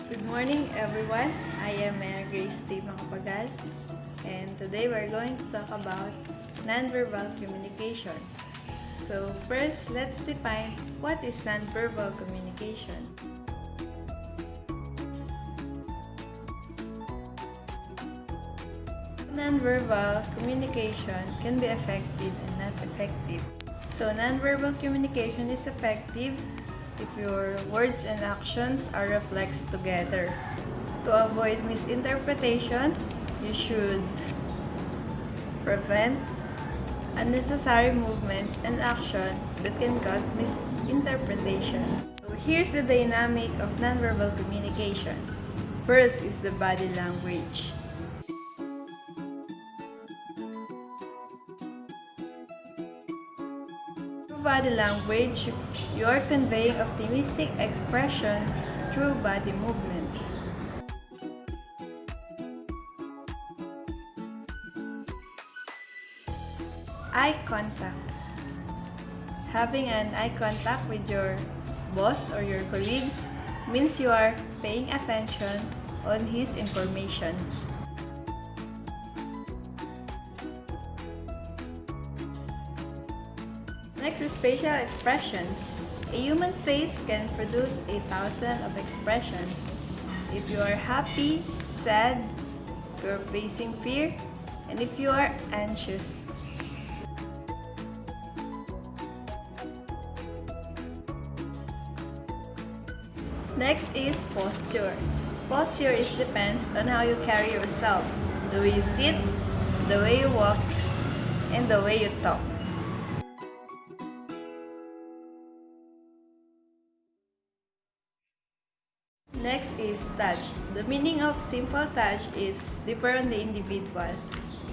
Good morning everyone, I am Mary Grace T. Makapagal and today we're going to talk about nonverbal communication. So first, let's define what is nonverbal communication. Nonverbal communication can be effective and not effective. So nonverbal communication is effective if your words and actions are reflected together. To avoid misinterpretation, you should prevent unnecessary movements and actions that can cause misinterpretation. So here's the dynamic of nonverbal communication. First is the body language. Through body language, you are conveying optimistic expression through body movements. Eye contact. Having an eye contact with your boss or your colleagues means you are paying attention on his information. Next is facial expressions. A human face can produce 1,000 of expressions. If you are happy, sad, if you are facing fear, and if you are anxious. Next is posture. Posture depends on how you carry yourself, the way you sit, the way you walk, and the way you talk. Next is touch. The meaning of simple touch is different on the individual.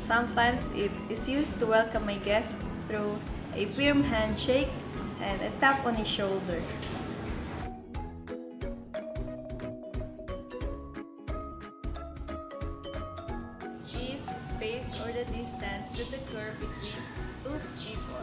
Sometimes it is used to welcome a guest through a firm handshake and a tap on his shoulder. Is space or the distance that occurs between two people.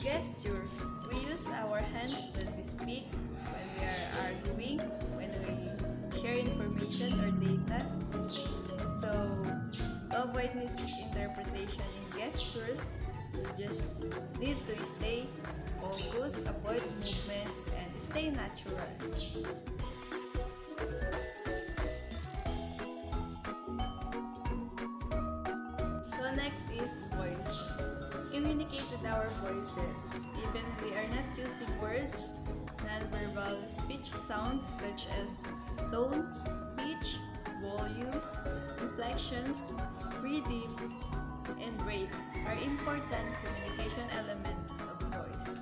Gesture. We use our hands when we speak, when we are arguing, when we share information or data. So, to avoid misinterpretation in gestures, you just need to stay focused, avoid movements, and stay natural. So next is voice. Communicate with our voices. Even when we are not using words, nonverbal speech sounds such as tone, pitch, volume, inflections, rhythm, and rate are important communication elements of voice.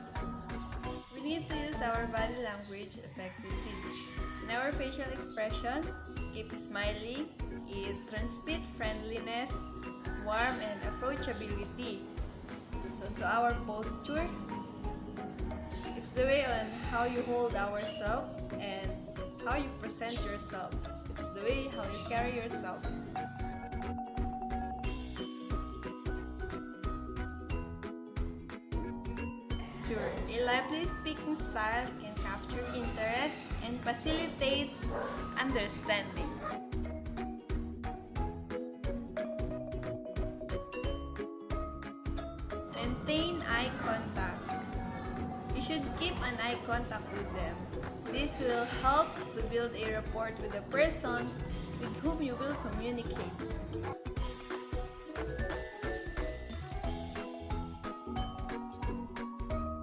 We need to use our body language effectively. In our facial expression, keep smiling. It transmits friendliness, warmth, and approachability. So to our posture, it's the way on how you hold ourselves and how you present yourself. It's the way how you carry yourself. Sure, a lively speaking style can capture interest and facilitates understanding. Maintain eye contact. You should keep an eye contact with them. This will help to build a rapport with the person with whom you will communicate.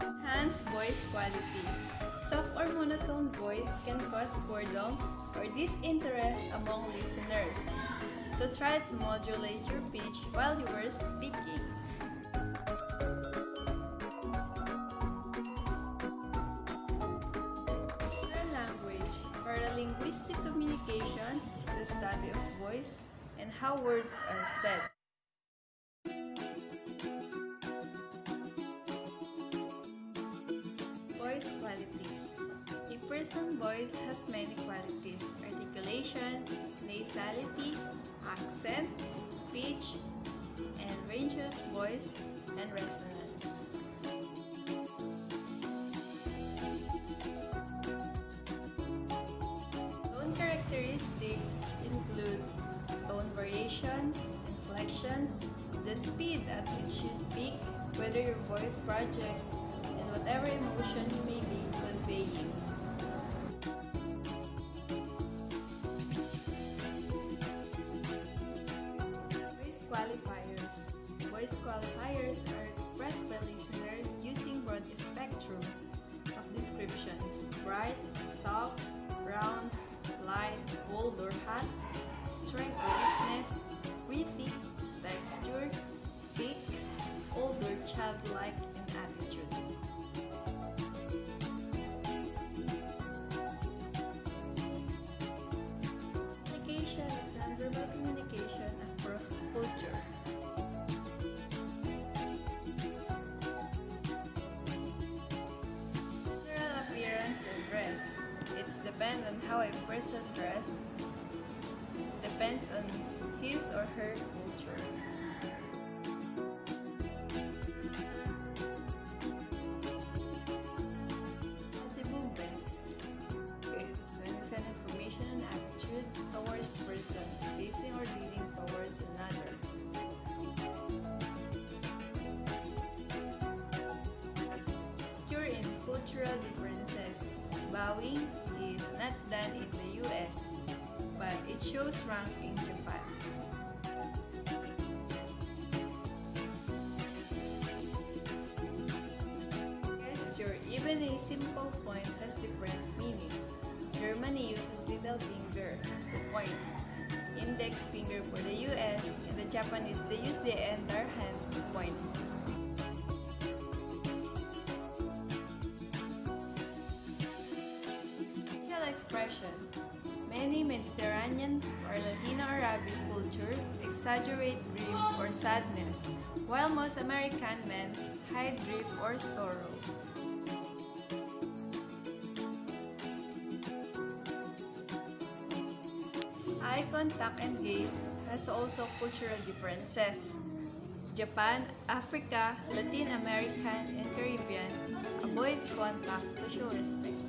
Enhance voice quality. Soft or monotone voice can cause boredom or disinterest among listeners. So try to modulate your pitch while you are speaking. Linguistic communication is the study of voice and how words are said. Voice qualities. A person's voice has many qualities: articulation, nasality, accent, pitch, and range of voice and resonance. intonations, inflections, the speed at which you speak, whether your voice projects, and whatever emotion you may be conveying. Voice qualifiers. Voice qualifiers are expressed by listeners using broad spectrum of descriptions: bright, soft, round, light, cold or hot, strength or weakness, pretty, texture, thick, old or childlike in attitude. Communication is nonverbal communication across culture. General appearance and dress. It's depend on how a person dress. Depends on his or her culture. Multi-movements. It's when you send information and attitude towards person, facing or leaning towards another. Posture in cultural differences. Bowing is not done in the US, but it shows rank in Japan. Gesture, even a simple point has different meaning. Germany uses little finger to point, index finger for the US, and the Japanese they use the entire hand to point. Facial expression. Many Mediterranean or Latino Arabic cultures exaggerate grief or sadness, while most American men hide grief or sorrow. Eye contact and gaze has also cultural differences. Japan, Africa, Latin American, and Caribbean avoid contact to show respect.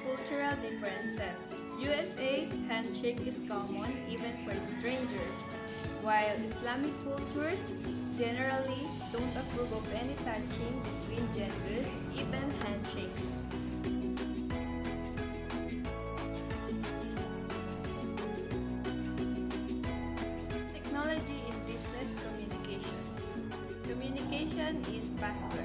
Cultural differences. USA, handshake is common even for strangers, while Islamic cultures generally don't approve of any touching between genders, even handshakes. Technology in business communication. Communication is faster.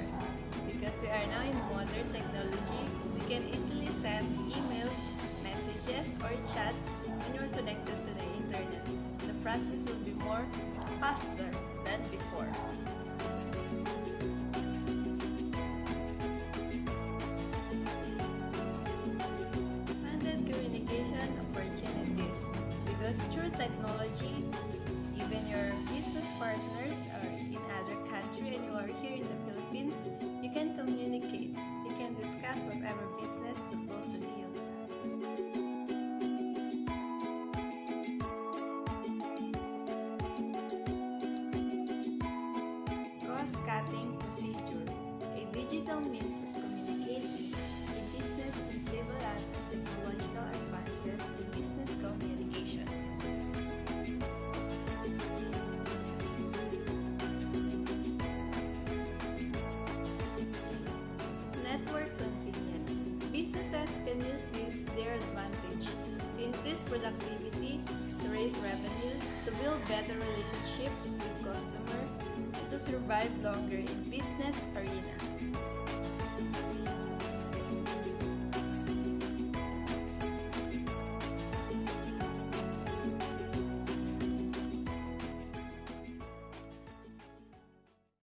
Because we are now in modern technology, we can easily send emails, messages, or chats when you're connected to the internet. The process will be more faster than before. Expanded communication opportunities. Because through technology, even your business partners are in other country and you are here in the Philippines, you can communicate. You can discuss whatever business to close the deal. Cost-cutting procedure. A digital means of communicating. A business can save a lot of technological advances in business communication. Network convenience. Businesses can use this to their advantage to increase productivity, to raise revenues, to build better relationships with customers, and to survive longer in business arena.